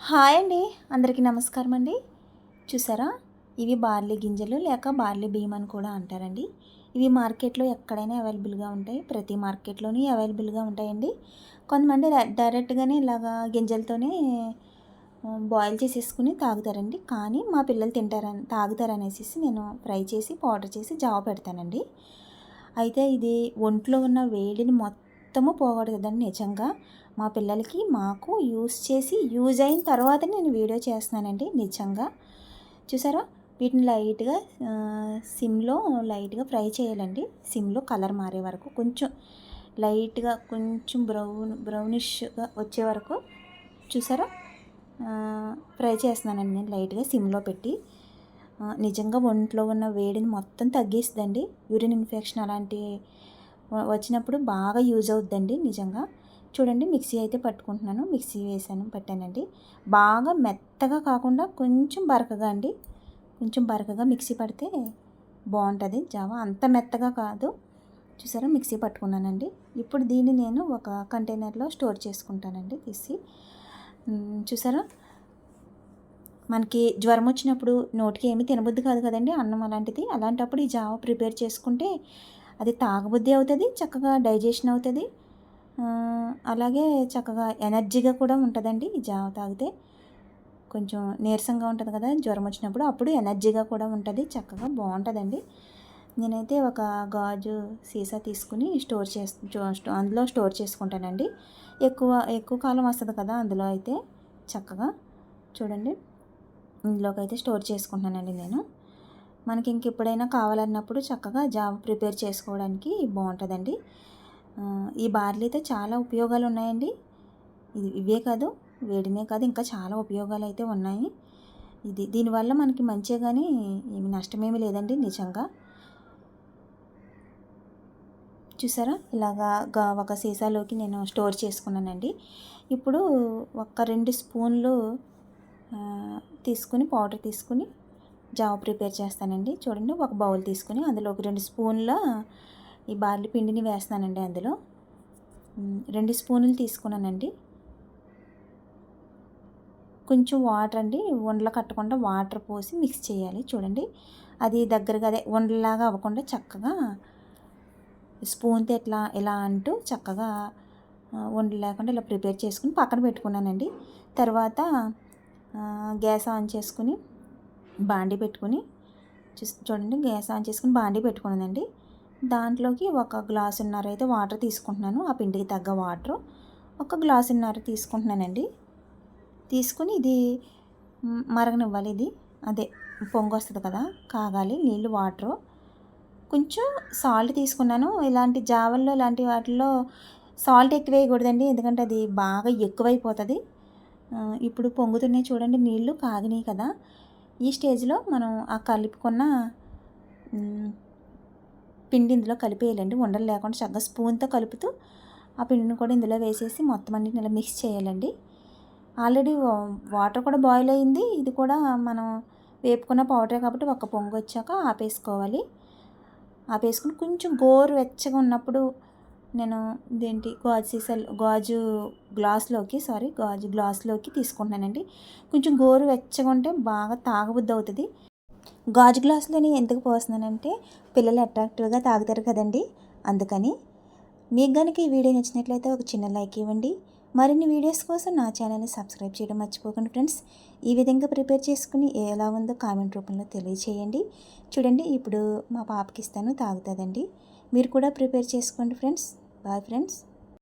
Hi అండి. అందరికీ నమస్కారం అండి. చూసారా, ఇవి బార్లీ గింజలు లేక బార్లీ బియ్యం అని కూడా అంటారండి. ఇవి మార్కెట్లో ఎక్కడైనా అవైలబుల్గా ఉంటాయి. ప్రతి మార్కెట్లోని అవైలబుల్గా ఉంటాయండి. కొంతమంది డైరెక్ట్గానే ఇలాగా గింజలతోనే బాయిల్ చేసేసుకుని తాగుతారండి. కానీ మా పిల్లలు తాగుతారనేసి నేను ఫ్రై చేసి పౌడర్ చేసి జావ పెడతానండి. అయితే ఇది ఒంట్లో ఉన్న వేడిని మొత్తము పోగొడుతుందండి నిజంగా. మా పిల్లలకి మాకు యూజ్ అయిన తర్వాత నేను వీడియో చేస్తున్నానండి నిజంగా. చూసారా, వీటిని లైట్గా సిమ్లో లైట్గా ఫ్రై చేయాలండి. సిమ్లో కలర్ మారే వరకు కొంచెం లైట్గా కొంచెం బ్రౌనిష్గా వచ్చే వరకు చూసారా ఫ్రై చేస్తున్నానండి నేను లైట్గా సిమ్లో పెట్టి. నిజంగా ఒంట్లో ఉన్న వేడిని మొత్తం తగ్గిస్తుందండి. యూరిన్ ఇన్ఫెక్షన్ అలాంటి వచ్చినప్పుడు బాగా యూజ్ అవుతుందండి నిజంగా. చూడండి, మిక్సీ అయితే పట్టుకుంటున్నాను. మిక్సీ పట్టానండి. బాగా మెత్తగా కాకుండా కొంచెం బరకగా అండి. కొంచెం బరకగా మిక్సీ పడితే బాగుంటుంది జావ. అంత మెత్తగా కాదు. చూసారా, మిక్సీ పట్టుకున్నానండి. ఇప్పుడు దీన్ని నేను ఒక కంటైనర్లో స్టోర్ చేసుకుంటానండి తీసి. చూసారా, మనకి జ్వరం వచ్చినప్పుడు నోటికి ఏమీ తినబుద్ధి కాదు కదండి, అన్నం అలాంటిది. అలాంటప్పుడు ఈ జావ ప్రిపేర్ చేసుకుంటే అది తాగబుద్ధి అవుతుంది, చక్కగా డైజెషన్ అవుతుంది. అలాగే చక్కగా ఎనర్జీగా కూడా ఉంటుందండి ఈ జావ తాగితే. కొంచెం నీరసంగా ఉంటుంది కదా జ్వరం వచ్చినప్పుడు, అప్పుడు ఎనర్జీగా కూడా ఉంటుంది. చక్కగా బాగుంటుందండి. నేనైతే ఒక గాజు సీసా తీసుకుని అందులో స్టోర్ చేసుకుంటానండి. ఎక్కువ కాలం వస్తుంది కదా అందులో అయితే. చక్కగా చూడండి, ఇందులోకి అయితే స్టోర్ చేసుకుంటున్నానండి నేను. మనకి ఇంకెప్పుడైనా కావాలన్నప్పుడు చక్కగా జావ ప్రిపేర్ చేసుకోవడానికి బాగుంటుందండి. ఈ బార్లీతో చాలా ఉపయోగాలు ఉన్నాయండి. ఇవే కాదు, వేడినే కాదు, ఇంకా చాలా ఉపయోగాలు అయితే ఉన్నాయి. దీనివల్ల మనకి మంచిగా కానీ ఏమి నష్టమేమీ లేదండి నిజంగా. చూసారా, ఇలాగా ఒక సీసాలోకి నేను స్టోర్ చేసుకున్నానండి. ఇప్పుడు ఒక 2 స్పూన్లు పౌడర్ తీసుకుని జావ ప్రిపేర్ చేస్తానండి. చూడండి, ఒక బౌల్ తీసుకుని అందులో ఒక 2 స్పూన్ల ఈ బార్లీ పిండిని వేస్తానండి. అందులో 2 స్పూన్లు తీసుకున్నానండి. కొంచెం వాటర్ అండి, ఉండలు కట్టకుండా వాటర్ పోసి మిక్స్ చేయాలి. చూడండి, అది దగ్గరగా అదే ఉండలాగా అవ్వకుండా చక్కగా స్పూన్తో ఇలా అంటూ చక్కగా ఉండలు లేకుండా ఇలా ప్రిపేర్ చేసుకుని పక్కన పెట్టుకున్నానండి. తర్వాత గ్యాస్ ఆన్ చేసుకుని బాండీ పెట్టుకుని చూడండి, గ్యాస్ ఆన్ చేసుకుని బాండీ పెట్టుకున్నానండి. దాంట్లోకి 1 గ్లాసున్నర అయితే వాటర్ తీసుకుంటున్నాను. ఆ పిండికి తగ్గ వాటర్ 1 గ్లాసున్నర తీసుకుంటున్నానండి. తీసుకుని ఇది మరగనివ్వాలి. అదే పొంగు వస్తుంది కదా, కాగాలి నీళ్ళు, వాటరు. కొంచెం సాల్ట్ తీసుకున్నాను. ఇలాంటి జావల్లో ఇలాంటి వాటిల్లో సాల్ట్ ఎక్కువ వేయకూడదండి, ఎందుకంటే అది బాగా ఎక్కువైపోతుంది. ఇప్పుడు పొంగుతున్నాయి చూడండి, నీళ్ళు కాగినాయి కదా. ఈ స్టేజ్లో మనం ఆ కలుపుకున్న పిండి ఇందులో కలిపేయాలండి. ఉండలు లేకుండా చక్కగా స్పూన్తో కలుపుతూ ఆ పిండిని కూడా ఇందులో వేసేసి మొత్తం అన్నిటిని ఇలా మిక్స్ చేయాలండి. ఆల్రెడీ వాటర్ కూడా బాయిల్ అయింది. ఇది కూడా మనం వేపుకున్న పౌడరే కాబట్టి ఒక పొంగు వచ్చాక ఆపేసుకోవాలి. ఆపేసుకుని కొంచెం గోరు వెచ్చగా ఉన్నప్పుడు నేను గాజు గ్లాస్లోకి తీసుకుంటున్నానండి. కొంచెం గోరు వెచ్చగా ఉంటే బాగా తాగబుద్ధి అవుతుంది. గాజు గ్లాసులని ఎందుకు పోస్తున్నానంటే పిల్లలు అట్రాక్టివ్గా తాగుతారు కదండి, అందుకని. మీకు కనుక ఈ వీడియో నచ్చినట్లయితే ఒక చిన్న లైక్ ఇవ్వండి. మరిన్ని వీడియోస్ కోసం నా ఛానల్ని సబ్స్క్రైబ్ చేయడం మర్చిపోకండి ఫ్రెండ్స్. ఈ విధంగా ప్రిపేర్ చేసుకుని ఎలా ఉందో కామెంట్ రూపంలో తెలియచేయండి. చూడండి, ఇప్పుడు మా పాపకి ఇస్తాను, తాగుతుందండి. మీరు కూడా ప్రిపేర్ చేసుకోండి ఫ్రెండ్స్. Bye friends.